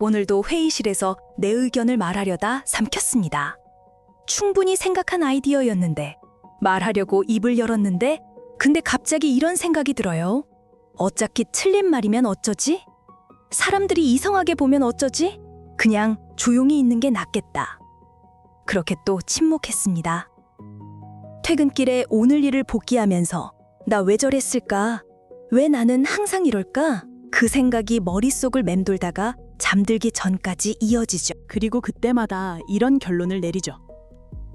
오늘도 회의실에서 내 의견을 말하려다 삼켰습니다. 충분히 생각한 아이디어였는데 말하려고 입을 열었는데 근데 갑자기 이런 생각이 들어요. 어차피 틀린 말이면 어쩌지? 사람들이 이상하게 보면 어쩌지? 그냥 조용히 있는 게 낫겠다. 그렇게 또 침묵했습니다. 퇴근길에 오늘 일을 복귀하면서 나 왜 저랬을까? 왜 나는 항상 이럴까? 그 생각이 머릿속을 맴돌다가 잠들기 전까지 이어지죠. 그리고 그때마다 이런 결론을 내리죠.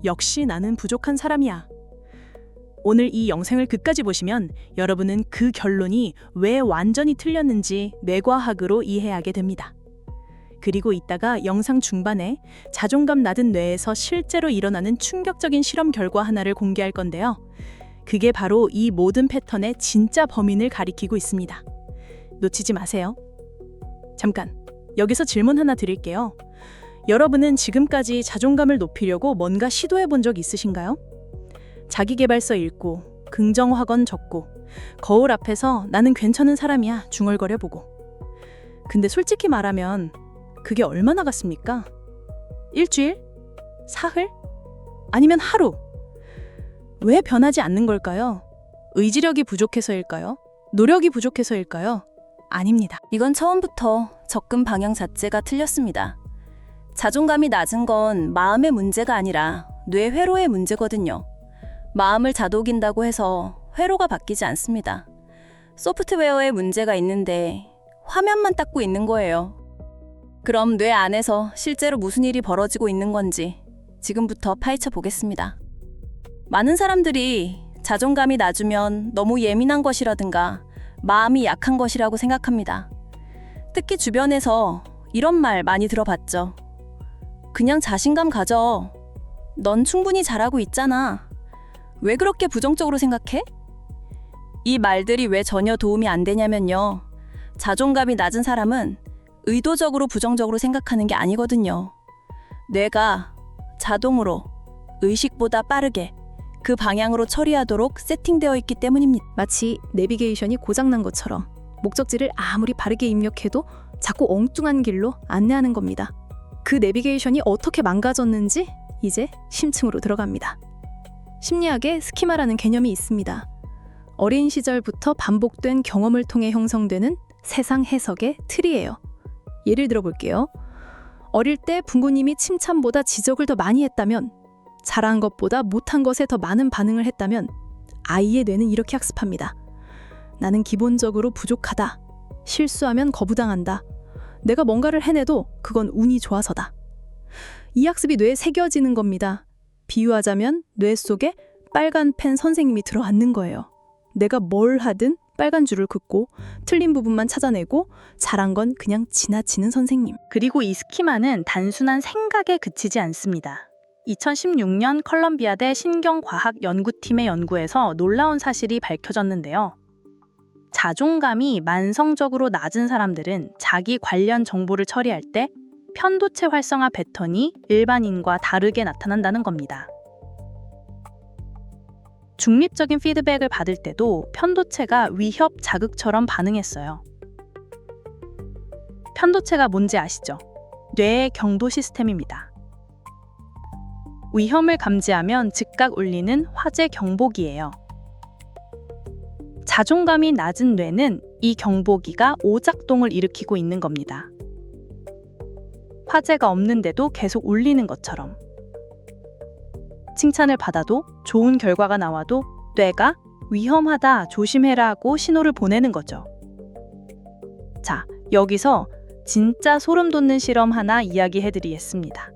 역시 나는 부족한 사람이야. 오늘 이 영상을 끝까지 보시면 여러분은 그 결론이 왜 완전히 틀렸는지 뇌과학으로 이해하게 됩니다. 그리고 이따가 영상 중반에 자존감 낮은 뇌에서 실제로 일어나는 충격적인 실험 결과 하나를 공개할 건데요. 그게 바로 이 모든 패턴의 진짜 범인을 가리키고 있습니다. 놓치지 마세요. 잠깐, 여기서 질문 하나 드릴게요. 여러분은 지금까지 자존감을 높이려고 뭔가 시도해 본 적 있으신가요? 자기계발서 읽고, 긍정확언 적고, 거울 앞에서 나는 괜찮은 사람이야 중얼거려 보고. 근데 솔직히 말하면 그게 얼마나 갔습니까? 일주일? 사흘? 아니면 하루? 왜 변하지 않는 걸까요? 의지력이 부족해서일까요? 노력이 부족해서일까요? 아닙니다. 이건 처음부터 접근 방향 자체가 틀렸습니다. 자존감이 낮은 건 마음의 문제가 아니라 뇌 회로의 문제거든요. 마음을 다독인다고 해서 회로가 바뀌지 않습니다. 소프트웨어에 문제가 있는데 화면만 닦고 있는 거예요. 그럼 뇌 안에서 실제로 무슨 일이 벌어지고 있는 건지 지금부터 파헤쳐 보겠습니다. 많은 사람들이 자존감이 낮으면 너무 예민한 것이라든가 마음이 약한 것이라고 생각합니다. 특히 주변에서 이런 말 많이 들어봤죠. 그냥 자신감 가져. 넌 충분히 잘하고 있잖아. 왜 그렇게 부정적으로 생각해? 이 말들이 왜 전혀 도움이 안 되냐면요. 자존감이 낮은 사람은 의도적으로 부정적으로 생각하는 게 아니거든요. 뇌가 자동으로 의식보다 빠르게 그 방향으로 처리하도록 세팅되어 있기 때문입니다. 마치 내비게이션이 고장난 것처럼 목적지를 아무리 바르게 입력해도 자꾸 엉뚱한 길로 안내하는 겁니다. 그 내비게이션이 어떻게 망가졌는지 이제 심층으로 들어갑니다. 심리학에 스키마라는 개념이 있습니다. 어린 시절부터 반복된 경험을 통해 형성되는 세상 해석의 틀이에요. 예를 들어 볼게요. 어릴 때 부모님이 칭찬보다 지적을 더 많이 했다면, 잘한 것보다 못한 것에 더 많은 반응을 했다면 아이의 뇌는 이렇게 학습합니다. 나는 기본적으로 부족하다. 실수하면 거부당한다. 내가 뭔가를 해내도 그건 운이 좋아서다. 이 학습이 뇌에 새겨지는 겁니다. 비유하자면 뇌 속에 빨간 펜 선생님이 들어앉는 거예요. 내가 뭘 하든 빨간 줄을 긋고 틀린 부분만 찾아내고 잘한 건 그냥 지나치는 선생님. 그리고 이 스키마는 단순한 생각에 그치지 않습니다. 2016년 컬럼비아대 신경과학연구팀의 연구에서 놀라운 사실이 밝혀졌는데요. 자존감이 만성적으로 낮은 사람들은 자기 관련 정보를 처리할 때 편도체 활성화 패턴이 일반인과 다르게 나타난다는 겁니다. 중립적인 피드백을 받을 때도 편도체가 위협 자극처럼 반응했어요. 편도체가 뭔지 아시죠? 뇌의 경도 시스템입니다. 위험을 감지하면 즉각 울리는 화재 경보기예요. 자존감이 낮은 뇌는 이 경보기가 오작동을 일으키고 있는 겁니다. 화재가 없는데도 계속 울리는 것처럼. 칭찬을 받아도 좋은 결과가 나와도 뇌가 위험하다, 조심해라 하고 신호를 보내는 거죠. 자, 여기서 진짜 소름 돋는 실험 하나 이야기해드리겠습니다.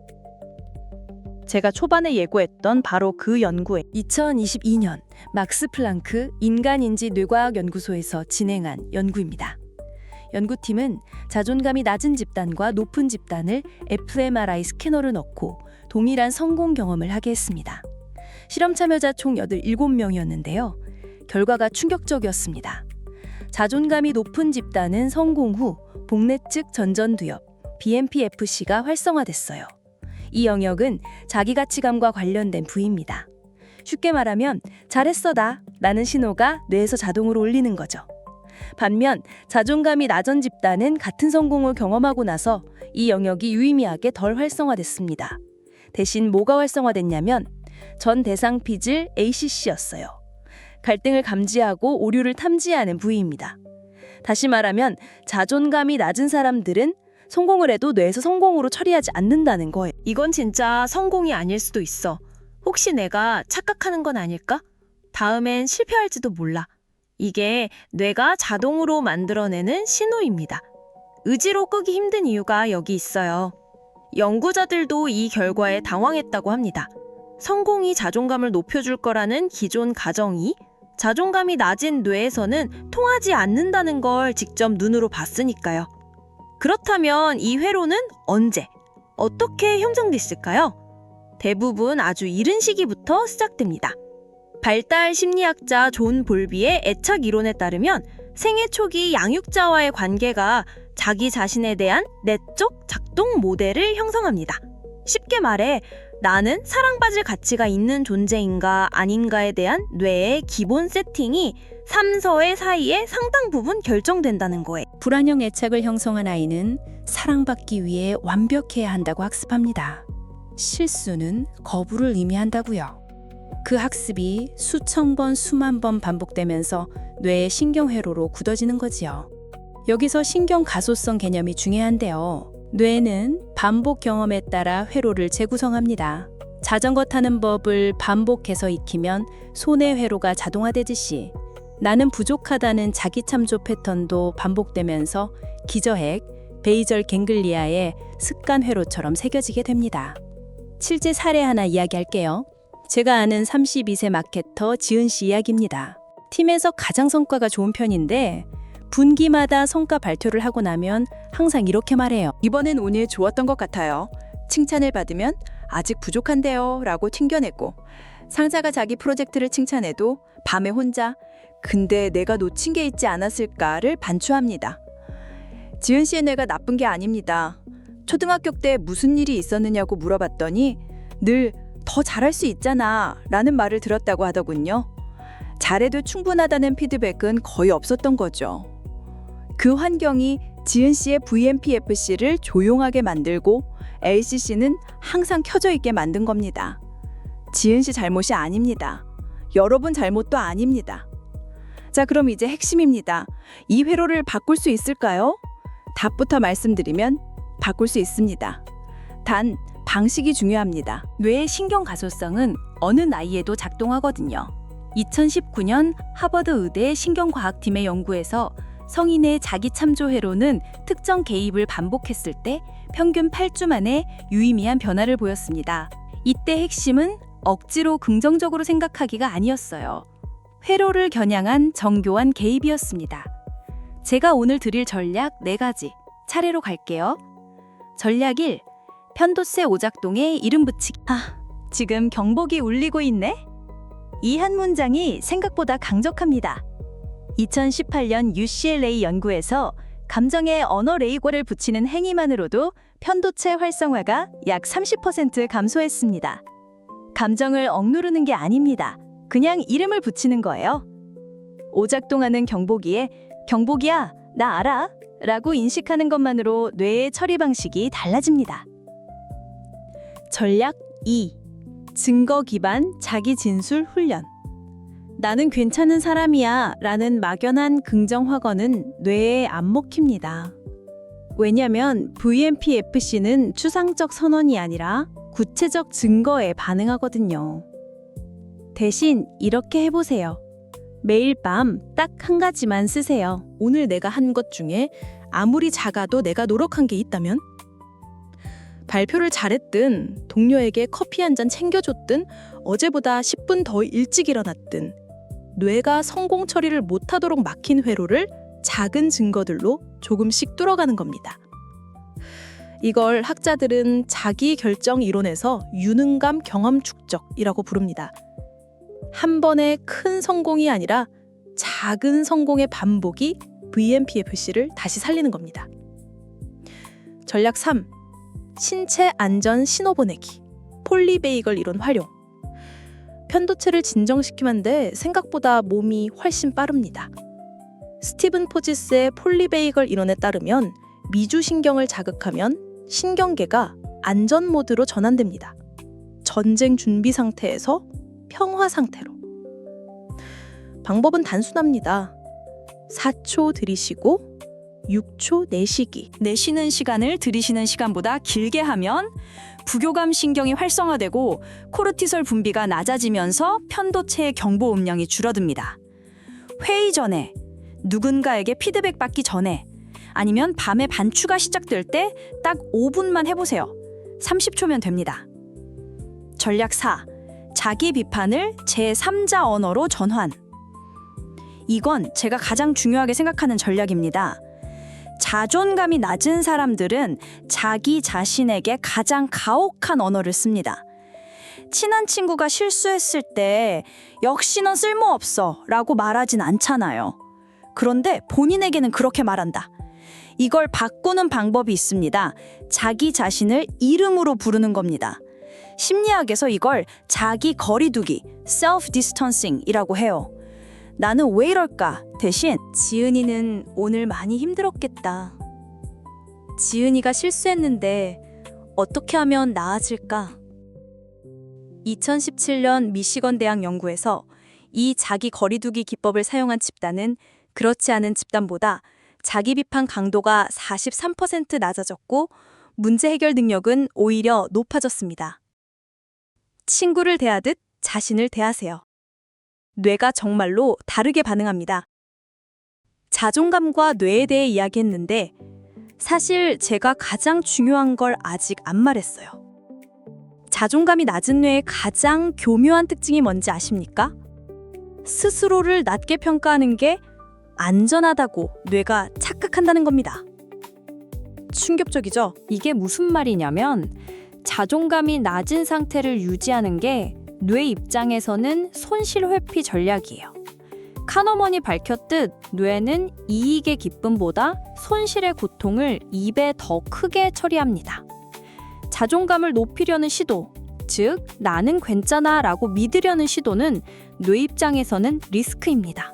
제가 초반에 예고했던 바로 그 연구에 2022년 막스 플랑크 인간인지 뇌과학 연구소에서 진행한 연구입니다. 연구팀은 자존감이 낮은 집단과 높은 집단을 fMRI 스캐너를 넣고 동일한 성공 경험을 하게 했습니다. 실험 참여자 총 87명이었는데요. 결과가 충격적이었습니다. 자존감이 높은 집단은 성공 후 복내 측 전전두엽, BMPFC가 활성화됐어요. 이 영역은 자기가치감과 관련된 부위입니다. 쉽게 말하면 잘했어 다 라는 신호가 뇌에서 자동으로 울리는 거죠. 반면 자존감이 낮은 집단은 같은 성공을 경험하고 나서 이 영역이 유의미하게 덜 활성화됐습니다. 대신 뭐가 활성화됐냐면 전 대상 피질 ACC였어요. 갈등을 감지하고 오류를 탐지하는 부위입니다. 다시 말하면 자존감이 낮은 사람들은 성공을 해도 뇌에서 성공으로 처리하지 않는다는 거예요. 이건 진짜 성공이 아닐 수도 있어. 혹시 내가 착각하는 건 아닐까? 다음엔 실패할지도 몰라. 이게 뇌가 자동으로 만들어내는 신호입니다. 의지로 끄기 힘든 이유가 여기 있어요. 연구자들도 이 결과에 당황했다고 합니다. 성공이 자존감을 높여줄 거라는 기존 가정이 자존감이 낮은 뇌에서는 통하지 않는다는 걸 직접 눈으로 봤으니까요. 그렇다면 이 회로는 언제, 어떻게 형성됐을까요? 대부분 아주 이른 시기부터 시작됩니다. 발달 심리학자 존 볼비의 애착 이론에 따르면 생애 초기 양육자와의 관계가 자기 자신에 대한 내적 작동 모델을 형성합니다. 쉽게 말해 나는 사랑받을 가치가 있는 존재인가 아닌가에 대한 뇌의 기본 세팅이 3서의 사이에 상당 부분 결정된다는 거예요. 불안형 애착을 형성한 아이는 사랑받기 위해 완벽해야 한다고 학습합니다. 실수는 거부를 의미한다고요. 그 학습이 수천 번, 수만 번 반복되면서 뇌의 신경회로로 굳어지는 거지요. 여기서 신경 가소성 개념이 중요한데요. 뇌는 반복 경험에 따라 회로를 재구성합니다. 자전거 타는 법을 반복해서 익히면 손의 회로가 자동화되듯이 나는 부족하다는 자기 참조 패턴도 반복되면서 기저핵, 베이절 갱글리아의 습관 회로처럼 새겨지게 됩니다. 실제 사례 하나 이야기할게요. 제가 아는 32세 마케터 지은 씨 이야기입니다. 팀에서 가장 성과가 좋은 편인데 분기마다 성과 발표를 하고 나면 항상 이렇게 말해요. 이번엔 운이 좋았던 것 같아요. 칭찬을 받으면 아직 부족한데요 라고 튕겨내고 상사가 자기 프로젝트를 칭찬해도 밤에 혼자 근데 내가 놓친 게 있지 않았을까를 반추합니다. 지은 씨의 뇌가 나쁜 게 아닙니다. 초등학교 때 무슨 일이 있었느냐고 물어봤더니 늘 더 잘할 수 있잖아 라는 말을 들었다고 하더군요. 잘해도 충분하다는 피드백은 거의 없었던 거죠. 그 환경이 지은 씨의 VMPFC를 조용하게 만들고 LCC는 항상 켜져 있게 만든 겁니다. 지은 씨 잘못이 아닙니다. 여러분 잘못도 아닙니다. 자, 그럼 이제 핵심입니다. 이 회로를 바꿀 수 있을까요? 답부터 말씀드리면 바꿀 수 있습니다. 단 방식이 중요합니다. 뇌의 신경 가소성은 어느 나이에도 작동하거든요. 2019년 하버드 의대 신경과학팀의 연구에서 성인의 자기 참조 회로는 특정 개입을 반복했을 때 평균 8주 만에 유의미한 변화를 보였습니다. 이때 핵심은 억지로 긍정적으로 생각하기가 아니었어요. 회로를 겨냥한 정교한 개입이었습니다. 제가 오늘 드릴 전략 4가지 차례로 갈게요. 전략 1. 편도체 오작동에 이름 붙이기. 지금 경보기 울리고 있네? 이 한 문장이 생각보다 강력합니다. 2018년 UCLA 연구에서 감정에 언어 레이거를 붙이는 행위만으로도 편도체 활성화가 약 30% 감소했습니다. 감정을 억누르는 게 아닙니다. 그냥 이름을 붙이는 거예요. 오작동하는 경보기에 경보기야, 나 알아? 라고 인식하는 것만으로 뇌의 처리 방식이 달라집니다. 전략 2. 증거 기반 자기 진술 훈련. 나는 괜찮은 사람이야 라는 막연한 긍정 확언은 뇌에 안 먹힙니다. 왜냐면 VMPFC는 추상적 선언이 아니라 구체적 증거에 반응하거든요. 대신 이렇게 해보세요. 매일 밤 딱 한 가지만 쓰세요. 오늘 내가 한 것 중에 아무리 작아도 내가 노력한 게 있다면? 발표를 잘했든, 동료에게 커피 한 잔 챙겨줬든, 어제보다 10분 더 일찍 일어났든, 뇌가 성공 처리를 못하도록 막힌 회로를 작은 증거들로 조금씩 뚫어가는 겁니다. 이걸 학자들은 자기 결정 이론에서 유능감 경험 축적이라고 부릅니다. 한 번의 큰 성공이 아니라 작은 성공의 반복이 VMPFC를 다시 살리는 겁니다. 전략 3. 신체 안전 신호 보내기. 폴리베이글 이론 활용. 편도체를 진정시키는데 생각보다 몸이 훨씬 빠릅니다. 스티븐 포지스의 폴리베이글 이론에 따르면 미주신경을 자극하면 신경계가 안전 모드로 전환됩니다. 전쟁 준비 상태에서 평화 상태로. 방법은 단순합니다. 4초 들이쉬고 6초 내쉬기. 내쉬는 시간을 들이쉬는 시간보다 길게 하면 부교감 신경이 활성화되고 코르티솔 분비가 낮아지면서 편도체의 경보 음량이 줄어듭니다. 회의 전에, 누군가에게 피드백 받기 전에, 아니면 밤에 반추가 시작될 때 딱 5분만 해보세요. 30초면 됩니다. 전략 4. 자기 비판을 제3자 언어로 전환. 이건 제가 가장 중요하게 생각하는 전략입니다. 자존감이 낮은 사람들은 자기 자신에게 가장 가혹한 언어를 씁니다. 친한 친구가 실수했을 때 역시 넌 쓸모없어 라고 말하진 않잖아요. 그런데 본인에게는 그렇게 말한다. 이걸 바꾸는 방법이 있습니다. 자기 자신을 이름으로 부르는 겁니다. 심리학에서 이걸 자기 거리두기, self-distancing이라고 해요. 나는 왜 이럴까? 대신 지은이는 오늘 많이 힘들었겠다. 지은이가 실수했는데 어떻게 하면 나아질까? 2017년 미시건 대학 연구에서 이 자기 거리두기 기법을 사용한 집단은 그렇지 않은 집단보다 자기 비판 강도가 43% 낮아졌고 문제 해결 능력은 오히려 높아졌습니다. 친구를 대하듯 자신을 대하세요. 뇌가 정말로 다르게 반응합니다. 자존감과 뇌에 대해 이야기했는데 사실 제가 가장 중요한 걸 아직 안 말했어요. 자존감이 낮은 뇌의 가장 교묘한 특징이 뭔지 아십니까? 스스로를 낮게 평가하는 게 안전하다고 뇌가 착각한다는 겁니다. 충격적이죠? 이게 무슨 말이냐면 자존감이 낮은 상태를 유지하는 게 뇌 입장에서는 손실 회피 전략이에요. 카너먼이 밝혔듯 뇌는 이익의 기쁨보다 손실의 고통을 2배 더 크게 처리합니다. 자존감을 높이려는 시도, 즉 나는 괜찮아 라고 믿으려는 시도는 뇌 입장에서는 리스크입니다.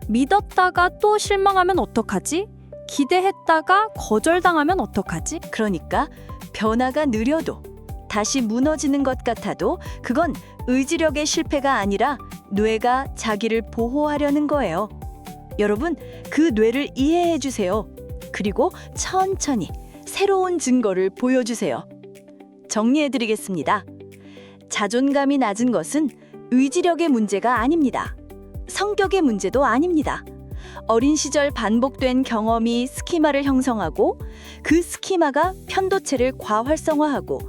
믿었다가 또 실망하면 어떡하지? 기대했다가 거절당하면 어떡하지? 그러니까 변화가 느려도 다시 무너지는 것 같아도 그건 의지력의 실패가 아니라 뇌가 자기를 보호하려는 거예요. 여러분, 그 뇌를 이해해 주세요. 그리고 천천히 새로운 증거를 보여주세요. 정리해 드리겠습니다. 자존감이 낮은 것은 의지력의 문제가 아닙니다. 성격의 문제도 아닙니다. 어린 시절 반복된 경험이 스키마를 형성하고 그 스키마가 편도체를 과활성화하고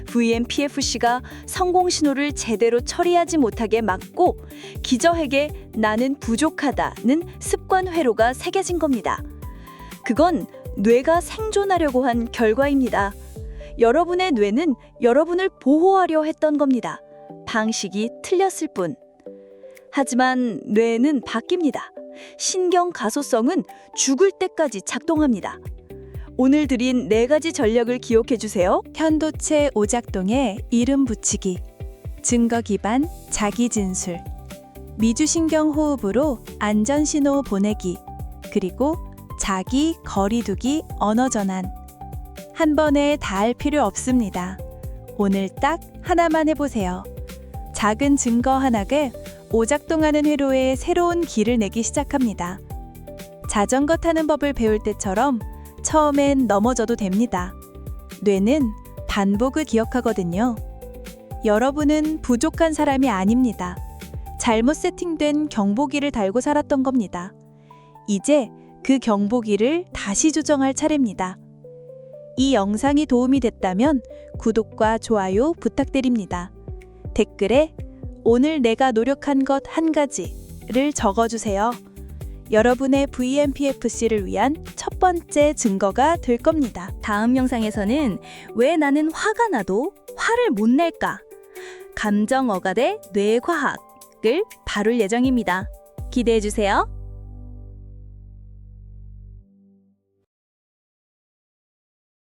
VMPFC가 성공 신호를 제대로 처리하지 못하게 막고 기저핵에 나는 부족하다는 습관 회로가 새겨진 겁니다. 그건 뇌가 생존하려고 한 결과입니다. 여러분의 뇌는 여러분을 보호하려 했던 겁니다. 방식이 틀렸을 뿐. 하지만 뇌는 바뀝니다. 신경 가소성은 죽을 때까지 작동합니다. 오늘 드린 4가지 전략을 기억해 주세요. 편도체 오작동에 이름 붙이기, 증거 기반 자기 진술, 미주신경 호흡으로 안전 신호 보내기, 그리고 자기 거리두기 언어 전환. 한 번에 다 할 필요 없습니다. 오늘 딱 하나만 해보세요. 작은 증거 하나가 오작동하는 회로에 새로운 길을 내기 시작합니다. 자전거 타는 법을 배울 때처럼 처음엔 넘어져도 됩니다. 뇌는 반복을 기억하거든요. 여러분은 부족한 사람이 아닙니다. 잘못 세팅된 경보기를 달고 살았던 겁니다. 이제 그 경보기를 다시 조정할 차례입니다. 이 영상이 도움이 됐다면 구독과 좋아요 부탁드립니다. 댓글에 오늘 내가 노력한 것 한 가지를 적어주세요. 여러분의 VMPFC를 위한 첫 번째 증거가 될 겁니다. 다음 영상에서는 왜 나는 화가 나도 화를 못 낼까? 감정 어가대 뇌과학을 다룰 예정입니다. 기대해주세요.